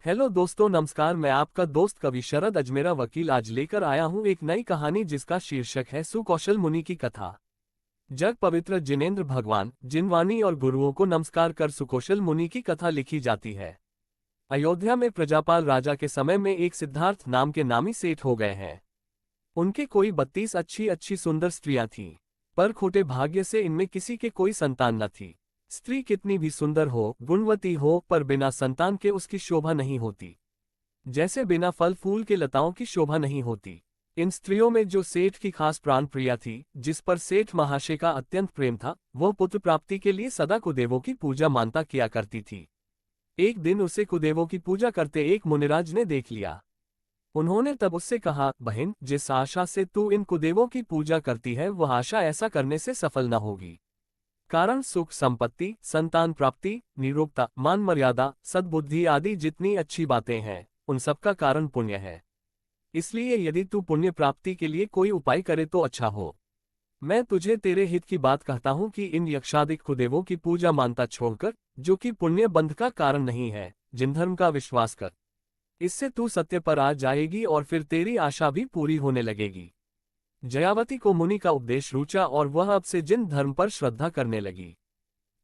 Hello दोस्तों, नमस्कार। मैं आपका दोस्त कवि शरद अजमेरा वकील आज लेकर आया हूं एक नई कहानी जिसका शीर्षक है सुकौशल मुनि की कथा। जग पवित्र जिनेंद्र भगवान जिनवानी और गुरुओं को नमस्कार कर सुकौशल मुनि की कथा लिखी जाती है। अयोध्या में प्रजापाल राजा के समय में एक सिद्धार्थ नाम के नामी सेठ हो गए हैं। उनके कोई 32 अच्छी अच्छी सुंदर स्त्रियां थीं, पर खोटे भाग्य से इनमें किसी के कोई संतान न थी। स्त्री कितनी भी सुंदर हो, गुणवती हो, पर बिना संतान के उसकी शोभा नहीं होती, जैसे बिना फल फूल के लताओं की शोभा नहीं होती। इन स्त्रियों में जो सेठ की खास प्राण प्रिया थी, जिस पर सेठ महाशय का अत्यंत प्रेम था, वह पुत्र प्राप्ति के लिए सदा कुदेवों की पूजा मानता किया करती थी। एक दिन उसे कुदेवों की पूजा करते एक मुनिराज ने देख लिया। उन्होंने तब उससे कहा, बहन, जिस आशा से तू इन कुदेवों की पूजा करती है वह आशा ऐसा करने से सफल न होगी। कारण सुख संपत्ति, संतान प्राप्ति, निरोगता, मान मर्यादा, सद्बुद्धि आदि जितनी अच्छी बातें हैं, उन सब का कारण पुण्य है। इसलिए यदि तू पुण्य प्राप्ति के लिए कोई उपाय करे तो अच्छा हो। मैं तुझे तेरे हित की बात कहता हूँ कि इन यक्षादिक कुदेवों की पूजा मानता छोड़कर, जो कि पुण्य बंध का कारण नहीं है, जिन धर्म का विश्वास कर। इससे तू सत्य पर आ जाएगी और फिर तेरी आशा भी पूरी होने लगेगी। जयावती को मुनि का उपदेश रुचा और वह अब से जिन धर्म पर श्रद्धा करने लगी।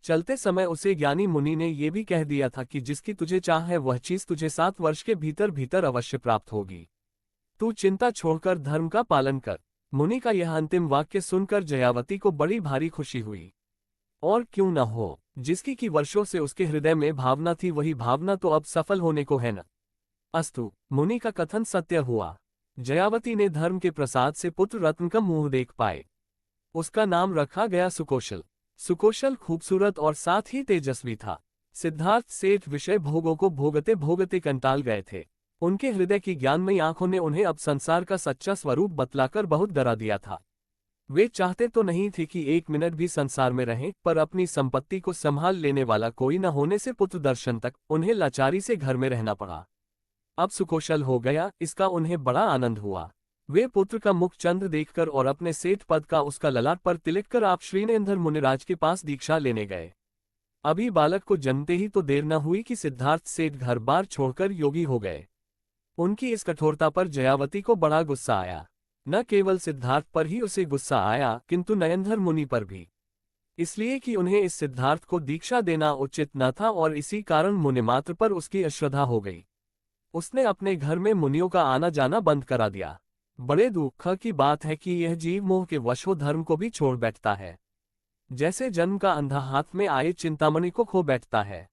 चलते समय उसे ज्ञानी मुनि ने यह भी कह दिया था कि जिसकी तुझे चाह है वह चीज तुझे 7 वर्ष के भीतर भीतर अवश्य प्राप्त होगी। तू चिंता छोड़कर धर्म का पालन कर। मुनि का यह अंतिम वाक्य सुनकर जयावती को बड़ी भारी खुशी हुई। और क्यों न हो, जिसकी की वर्षों से उसके हृदय में भावना थी वही भावना तो अब सफल होने को है न। अस्तु, मुनि का कथन सत्य हुआ। जयावती ने धर्म के प्रसाद से पुत्र रत्न का मुंह देख पाए। उसका नाम रखा गया सुकौशल। सुकौशल खूबसूरत और साथ ही तेजस्वी था। सिद्धार्थ सेठ विषय भोगों को भोगते भोगते कंटाल गए थे। उनके हृदय की ज्ञानमयी आंखों ने उन्हें अब संसार का सच्चा स्वरूप बतलाकर बहुत डरा दिया था। वे चाहते तो नहीं थे कि एक मिनट भी संसार में रहें, पर अपनी संपत्ति को संभाल लेने वाला कोई न होने से पुत्र दर्शन तक उन्हें लाचारी से घर में रहना पड़ा। अब सुकौशल हो गया, इसका उन्हें बड़ा आनंद हुआ। वे पुत्र का मुख चंद्र देखकर और अपने सेठ पद का उसका ललाट पर तिलक कर आप श्रीनेंद्र मुनिराज के पास दीक्षा लेने गए। अभी बालक को जन्मते ही तो देर न हुई कि सिद्धार्थ सेठ घर बार छोड़कर योगी हो गए। उनकी इस कठोरता पर जयावती को बड़ा गुस्सा आया। न केवल सिद्धार्थ पर ही उसे गुस्सा आया, किंतु नयनधर मुनि पर भी। इसलिए कि उन्हें इस सिद्धार्थ को दीक्षा देना उचित न था और इसी कारण मुनिमात्र पर उसकी अश्रद्धा हो गई। उसने अपने घर में मुनियों का आना जाना बंद करा दिया। बड़े दुख की बात है कि यह जीव मोह के वश हो धर्म को भी छोड़ बैठता है। जैसे जन्म का अंधा हाथ में आए चिंतामणि को खो बैठता है।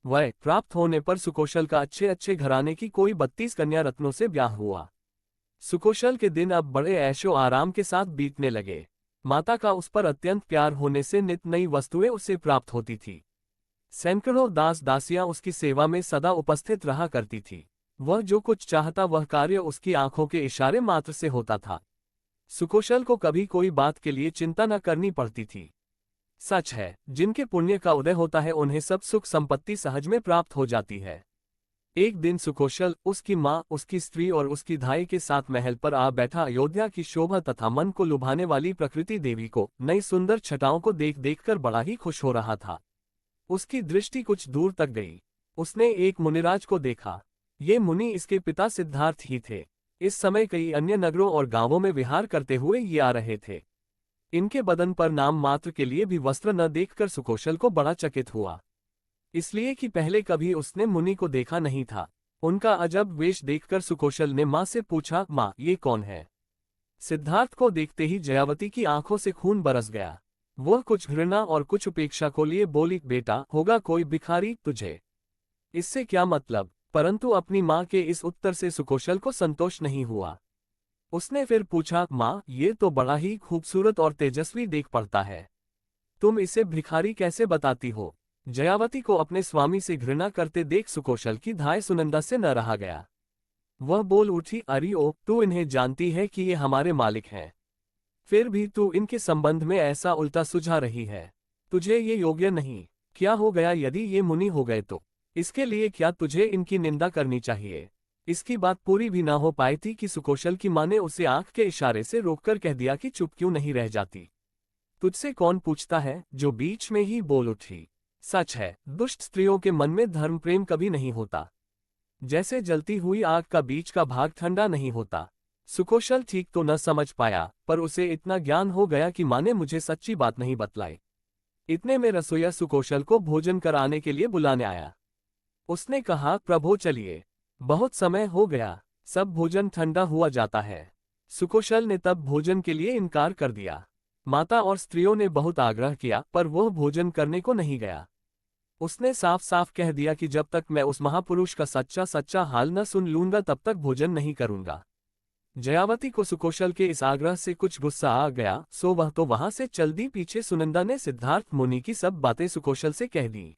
वह प्राप्त होने पर सुकौशल का अच्छे अच्छे घराने की कोई 32 कन्या रत्नों से ब्याह हुआ। सुकौशल के दिन अब बड़े ऐशो आराम के साथ बीतने लगे। माता का उस पर अत्यंत प्यार होने से नित नई वस्तुएं उसे प्राप्त होती थी। सैकड़ों दास दासियां उसकी सेवा में सदा उपस्थित रहा करती थी। वह जो कुछ चाहता वह कार्य उसकी आंखों के इशारे मात्र से होता था। सुकौशल को कभी कोई बात के लिए चिंता न करनी पड़ती थी। सच है, जिनके पुण्य का उदय होता है उन्हें सब सुख संपत्ति सहज में प्राप्त हो जाती है। एक दिन सुकौशल, उसकी माँ, उसकी स्त्री और उसकी धाई के साथ महल पर आ बैठा अयोध्या की शोभा तथा मन को लुभाने वाली प्रकृति देवी को नई सुंदर छटाओं को देख देखकर बड़ा ही खुश हो रहा था। उसकी दृष्टि कुछ दूर तक गई। उसने एक मुनिराज को देखा। ये मुनि इसके पिता सिद्धार्थ ही थे। इस समय कई अन्य नगरों और गांवों में विहार करते हुए ये आ रहे थे। इनके बदन पर नाम मात्र के लिए भी वस्त्र न देखकर सुकौशल को बड़ा चकित हुआ, इसलिए कि पहले कभी उसने मुनि को देखा नहीं था। उनका अजब वेश देखकर सुकौशल ने माँ से पूछा, माँ, ये कौन है? सिद्धार्थ को देखते ही जयावती की आंखों से खून बरस गया। वह कुछ घृणा और कुछ उपेक्षा को लिए बोली, बेटा, होगा कोई भिखारी तुझे? इससे क्या मतलब? परंतु अपनी माँ के इस उत्तर से सुकौशल को संतोष नहीं हुआ। उसने फिर पूछा, माँ, ये तो बड़ा ही खूबसूरत और तेजस्वी देख पड़ता है, तुम इसे भिखारी कैसे बताती हो? जयावती को अपने स्वामी से घृणा करते देख सुकौशल की धाय सुनंदा से न रहा गया। वह बोल उठी, अरे ओ, तू इन्हें जानती है कि ये हमारे मालिक हैं, फिर भी तू इनके संबंध में ऐसा उल्टा सुझा रही है। तुझे ये योग्य नहीं। क्या हो गया यदि ये मुनि हो गए तो? इसके लिए क्या तुझे इनकी निंदा करनी चाहिए? इसकी बात पूरी भी ना हो पाई थी कि सुकौशल की माँ ने उसे आंख के इशारे से रोककर कह दिया कि चुप क्यों नहीं रह जाती? तुझसे कौन पूछता है? जो बीच में ही बोल उठी। सच है, दुष्ट स्त्रियों के मन में धर्म प्रेम कभी नहीं होता। जैसे जलती हुई आग का बीच का भाग ठंडा नहीं होता। सुकौशल ठीक तो न समझ पाया, पर उसे इतना ज्ञान हो गया कि माँ ने मुझे सच्ची बात नहीं बतलाई। इतने में रसोइया सुकौशल को भोजन कराने के लिए बुलाने आया। उसने कहा, प्रभु चलिए, बहुत समय हो गया, सब भोजन ठंडा हुआ जाता है। सुकौशल ने तब भोजन के लिए इनकार कर दिया। माता और स्त्रियों ने बहुत आग्रह किया, पर वह भोजन करने को नहीं गया। उसने साफ साफ कह दिया कि जब तक मैं उस महापुरुष का सच्चा सच्चा हाल न सुन लूंगा तब तक भोजन नहीं करूंगा। जयावती को सुकौशल के इस आग्रह से कुछ गुस्सा आ गया, सो वह तो वहां से चल दी। पीछे सुनंदा ने सिद्धार्थ मुनि की सब बातें सुकौशल से कह दी।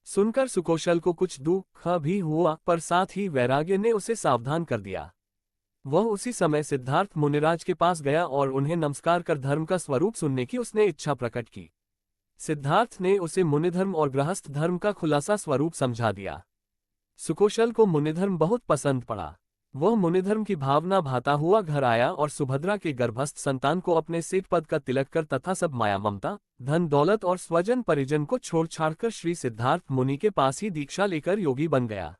सुनकर सुकौशल को कुछ दुख भी हुआ, पर साथ ही वैराग्य ने उसे सावधान कर दिया। वह उसी समय सिद्धार्थ मुनिराज के पास गया और उन्हें नमस्कार कर धर्म का स्वरूप सुनने की उसने इच्छा प्रकट की। सिद्धार्थ ने उसे मुनिधर्म और गृहस्थ धर्म का खुलासा स्वरूप समझा दिया। सुकौशल को मुनिधर्म बहुत पसंद पड़ा। वह मुनिधर्म की भावना भाता हुआ घर आया और सुभद्रा के गर्भस्थ संतान को अपने सिर पद का तिलक कर तथा सब माया ममता, धन दौलत और स्वजन परिजन को छोड़ छाड़कर श्री सिद्धार्थ मुनि के पास ही दीक्षा लेकर योगी बन गया।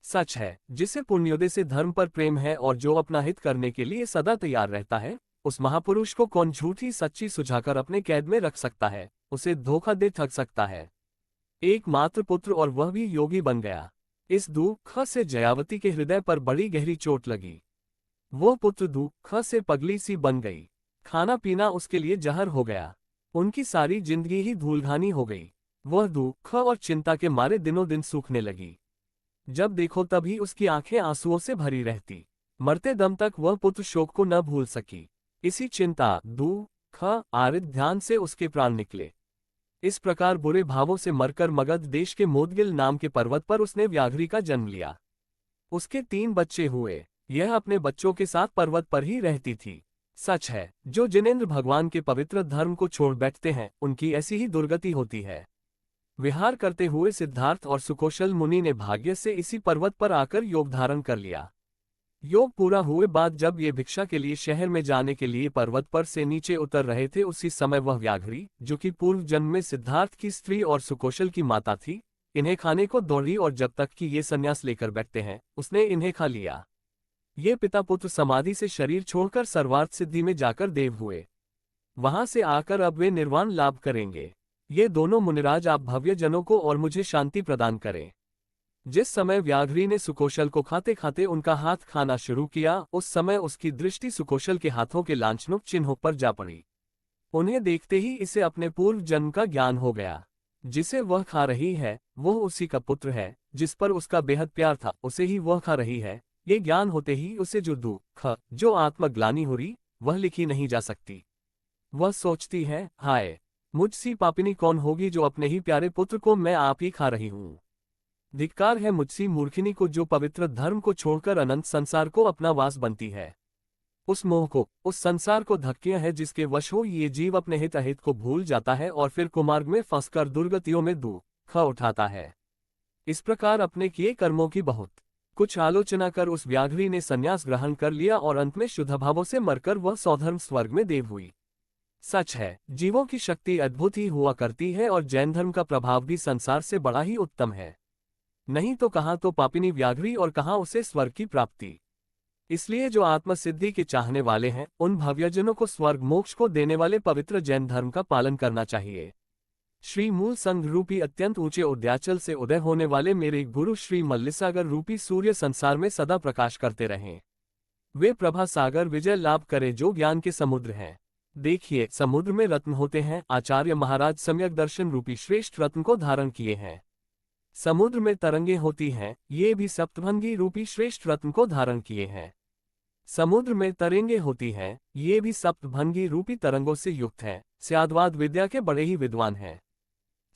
सच है, जिसे पुण्योदय से धर्म पर प्रेम है और जो अपना हित करने के लिए सदा तैयार रहता है, उस महापुरुष को कौन झूठी सच्ची सुझाकर अपने कैद में रख सकता है, उसे धोखा दे ठग सकता है। एकमात्र पुत्र और वह भी योगी बन गया। इस दुख से जयावती के हृदय पर बड़ी गहरी चोट लगी। वो पुत्र दुख से पगली सी बन गई। खाना पीना उसके लिए जहर हो गया। उनकी सारी जिंदगी ही धूलघानी हो गई। वह दुख और चिंता के मारे दिनों दिन सूखने लगी। जब देखो तभी उसकी आंखें आंसुओं से भरी रहती। मरते दम तक वह पुत्र शोक को न भूल सकी। इसी चिंता, दुख आरित ध्यान से उसके प्राण निकले। इस प्रकार बुरे भावों से मरकर मगध देश के मोदगिल नाम के पर्वत पर उसने व्याघ्री का जन्म लिया। उसके 3 बच्चे हुए। यह अपने बच्चों के साथ पर्वत पर ही रहती थी। सच है, जो जिनेंद्र भगवान के पवित्र धर्म को छोड़ बैठते हैं, उनकी ऐसी ही दुर्गति होती है। विहार करते हुए सिद्धार्थ और सुकौशल मुनि ने भाग्य से इसी पर्वत पर आकर योग धारण कर लिया। योग पूरा हुए बाद जब ये भिक्षा के लिए शहर में जाने के लिए पर्वत पर से नीचे उतर रहे थे, उसी समय वह व्याघ्री, जो कि पूर्व जन्म में सिद्धार्थ की स्त्री और सुकौशल की माता थी, इन्हें खाने को दौड़ी और जब तक कि ये संन्यास लेकर बैठते हैं, उसने इन्हें खा लिया। ये पिता पुत्र समाधि से शरीर छोड़कर सर्वार्थ सिद्धि में जाकर देव हुए। वहां से आकर अब वे निर्वाण लाभ करेंगे। ये दोनों मुनिराज आप भव्य जनों को और मुझे शांति प्रदान करें। जिस समय व्याघ्री ने सुकौशल को खाते खाते उनका हाथ खाना शुरू किया, उस समय उसकी दृष्टि सुकौशल के हाथों के लांछनों चिन्हों पर जा पड़ी। उन्हें देखते ही इसे अपने पूर्व जन्म का ज्ञान हो गया। जिसे वह खा रही है, वह उसी का पुत्र है। जिस पर उसका बेहद प्यार था, उसे ही वह खा रही है। ये ज्ञान होते ही उसे जो दुख, जो आत्मग्लानि हो रही, वह लिखी नहीं जा सकती। वह सोचती है, हाय, मुझसी पापिनी कौन होगी जो अपने ही प्यारे पुत्र को मैं आप ही खा रही हूं। धिक्कार है मुझसी मूर्खिनी को जो पवित्र धर्म को छोड़कर अनंत संसार को अपना वास बनती है। उस मोह को, उस संसार को धक्कियां है जिसके वश हो ये जीव अपने हित अहित को भूल जाता है और फिर कुमार्ग में फंसकर दुर्गतियों में दुख उठाता है। इस प्रकार अपने किए कर्मों की बहुत कुछ आलोचना कर उस व्याघ्री ने संन्यास ग्रहण कर लिया और अंत में शुद्ध भावों से मरकर वह सौधर्म स्वर्ग में देव हुई। सच है, जीवों की शक्ति अद्भुत ही हुआ करती है और जैन धर्म का प्रभाव भी संसार से बड़ा ही उत्तम है। नहीं तो कहाँ तो पापिनी व्याघ्री और कहाँ उसे स्वर्ग की प्राप्ति। इसलिए जो आत्मसिद्धि के चाहने वाले हैं, उन भव्यजनों को स्वर्ग मोक्ष को देने वाले पवित्र जैन धर्म का पालन करना चाहिए। श्री मूल संघ रूपी अत्यंत ऊंचे उद्याचल से उदय होने वाले मेरे गुरु श्री मल्लिसागर रूपी सूर्य संसार में सदा प्रकाश करते रहें। वे प्रभा सागर विजय लाभ करे जो ज्ञान के समुद्र हैं। देखिए, समुद्र में रत्न होते हैं। आचार्य महाराज सम्यक दर्शन रूपी श्रेष्ठ रत्न को धारण किए हैं। समुद्र में तरंगे होती हैं, ये भी सप्तभंगी रूपी श्रेष्ठ रत्न को धारण किए हैं। समुद्र में तरंगे होती हैं, ये भी सप्तभंगी रूपी तरंगों से युक्त हैं। स्याद्वाद विद्या के बड़े ही विद्वान हैं।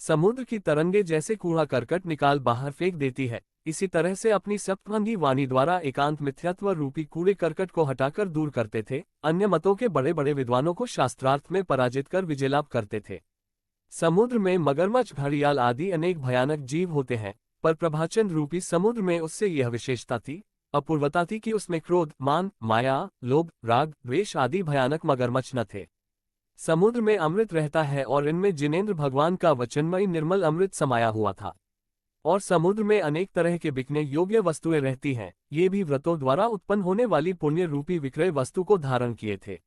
समुद्र की तरंगे जैसे कूड़ा करकट निकाल बाहर फेंक देती है, इसी तरह से अपनी सप्तभंगी वाणी द्वारा एकांत मिथ्यात्व रूपी कूड़े करकट को हटाकर दूर करते थे। अन्य मतों के बड़े बड़े विद्वानों को शास्त्रार्थ में पराजित कर विजय लाभ करते थे। समुद्र में मगरमच्छ, घड़ियाल आदि अनेक भयानक जीव होते हैं, पर प्रभाचंद रूपी समुद्र में उससे यह विशेषता थी, अपूर्वता थी कि उसमें क्रोध, मान, माया, लोभ, राग, द्वेष आदि भयानक मगरमच्छ न थे। समुद्र में अमृत रहता है और इनमें जिनेंद्र भगवान का वचनमयी निर्मल अमृत समाया हुआ था। और समुद्र में अनेक तरह के बिकने योग्य वस्तुएं रहती हैं, ये भी व्रतों द्वारा उत्पन्न होने वाली पुण्य रूपी विक्रय वस्तु को धारण किए थे।